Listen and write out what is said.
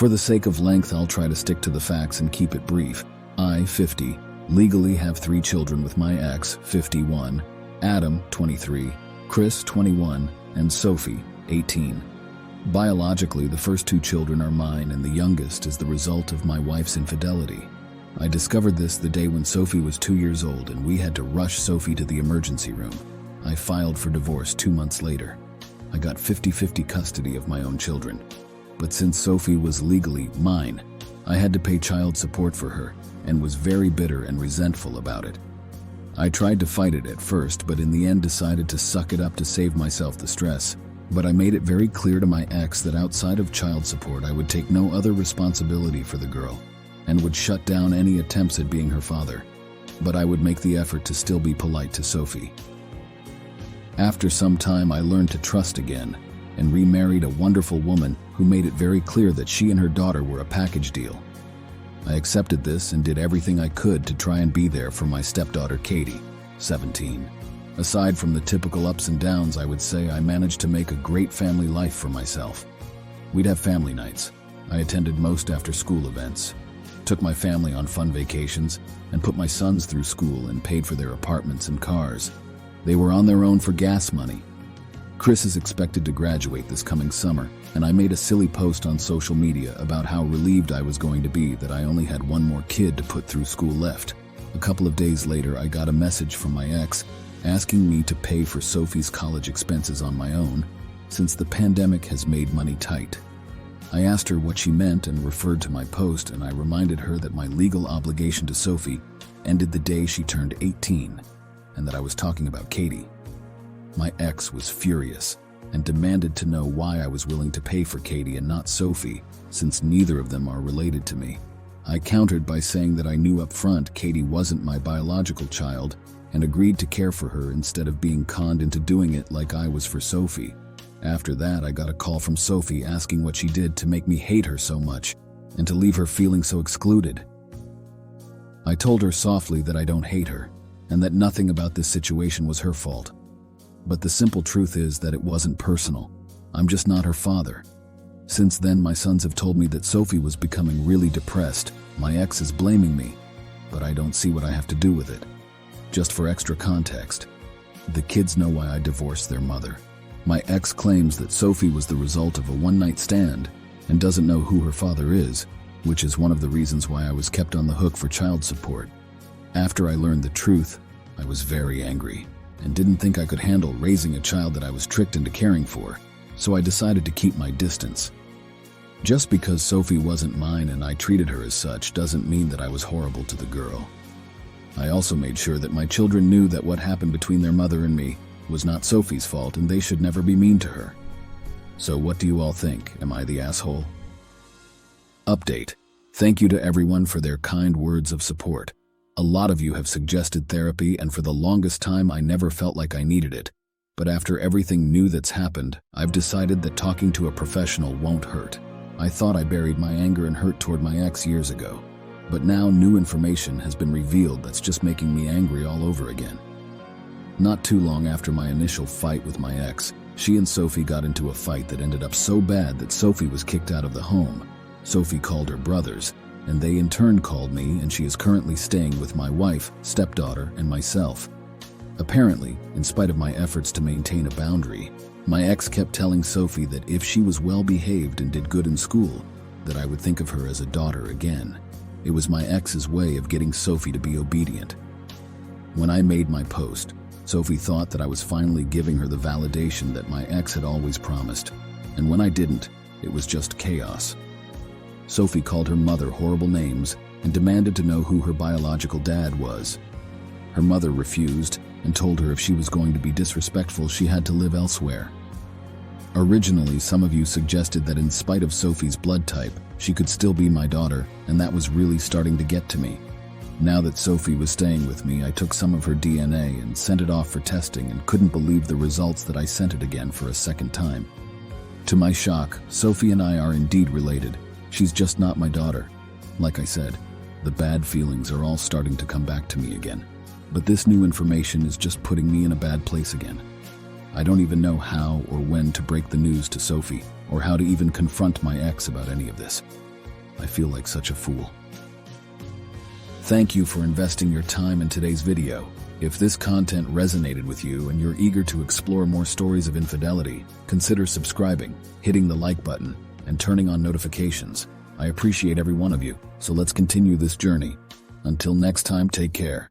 For the sake of length, I'll try to stick to the facts and keep it brief. I, 50, legally have 3 children with my ex, 51, Adam, 23, Chris, 21, and Sophie, 18. Biologically, the first 2 children are mine, and the youngest is the result of my wife's infidelity. I discovered this the day when Sophie was 2 years old, and we had to rush Sophie to the emergency room. I filed for divorce 2 months later. I got 50-50 custody of my own children. But since Sophie was legally mine, I had to pay child support for her, and was very bitter and resentful about it. I tried to fight it at first, but in the end decided to suck it up to save myself the stress. But I made it very clear to my ex that outside of child support, I would take no other responsibility for the girl, and would shut down any attempts at being her father. But I would make the effort to still be polite to Sophie. After some time, I learned to trust again, and remarried a wonderful woman who made it very clear that she and her daughter were a package deal. I accepted this and did everything I could to try and be there for my stepdaughter Katie, 17. Aside from the typical ups and downs, I would say I managed to make a great family life for myself. We'd have family nights. I attended most after-school events, took my family on fun vacations, and put my sons through school and paid for their apartments and cars. They were on their own for gas money. Chris is expected to graduate this coming summer, and I made a silly post on social media about how relieved I was going to be that I only had one more kid to put through school left. A couple of days later, I got a message from my ex asking me to pay for Sophie's college expenses on my own, since the pandemic has made money tight. I asked her what she meant and referred to my post, and I reminded her that my legal obligation to Sophie ended the day she turned 18, and that I was talking about Katie. My ex was furious and demanded to know why I was willing to pay for Katie and not Sophie, since neither of them are related to me. I countered by saying that I knew up front Katie wasn't my biological child, and agreed to care for her instead of being conned into doing it like I was for Sophie. After that, I got a call from Sophie asking what she did to make me hate her so much and to leave her feeling so excluded. I told her softly that I don't hate her and that nothing about this situation was her fault. But the simple truth is that it wasn't personal. I'm just not her father. Since then, my sons have told me that Sophie was becoming really depressed. My ex is blaming me, but I don't see what I have to do with it. Just for extra context, the kids know why I divorced their mother. My ex claims that Sophie was the result of a one-night stand and doesn't know who her father is, which is one of the reasons why I was kept on the hook for child support. After I learned the truth, I was very angry and didn't think I could handle raising a child that I was tricked into caring for, so I decided to keep my distance. Just because Sophie wasn't mine and I treated her as such doesn't mean that I was horrible to the girl. I also made sure that my children knew that what happened between their mother and me was not Sophie's fault and they should never be mean to her. So what do you all think? Am I the asshole? Update. Thank you to everyone for their kind words of support. A lot of you have suggested therapy, and for the longest time I never felt like I needed it. But after everything new that's happened, I've decided that talking to a professional won't hurt. I thought I buried my anger and hurt toward my ex years ago. But now new information has been revealed that's just making me angry all over again. Not too long after my initial fight with my ex, she and Sophie got into a fight that ended up so bad that Sophie was kicked out of the home. Sophie called her brothers, and they in turn called me, and she is currently staying with my wife, stepdaughter, and myself. Apparently, in spite of my efforts to maintain a boundary, my ex kept telling Sophie that if she was well behaved and did good in school, that I would think of her as a daughter again. It was my ex's way of getting Sophie to be obedient. When I made my post, Sophie thought that I was finally giving her the validation that my ex had always promised, and when I didn't, it was just chaos. Sophie called her mother horrible names and demanded to know who her biological dad was. Her mother refused and told her if she was going to be disrespectful, she had to live elsewhere. Originally, some of you suggested that in spite of Sophie's blood type, she could still be my daughter, and that was really starting to get to me. Now that Sophie was staying with me, I took some of her DNA and sent it off for testing and couldn't believe the results that I sent it again for a second time. To my shock, Sophie and I are indeed related. She's just not my daughter. Like I said, the bad feelings are all starting to come back to me again. But this new information is just putting me in a bad place again. I don't even know how or when to break the news to Sophie, or how to even confront my ex about any of this. I feel like such a fool. Thank you for investing your time in today's video. If this content resonated with you and you're eager to explore more stories of infidelity, consider subscribing, hitting the like button, and turning on notifications. I appreciate every one of you, so let's continue this journey. Until next time, take care.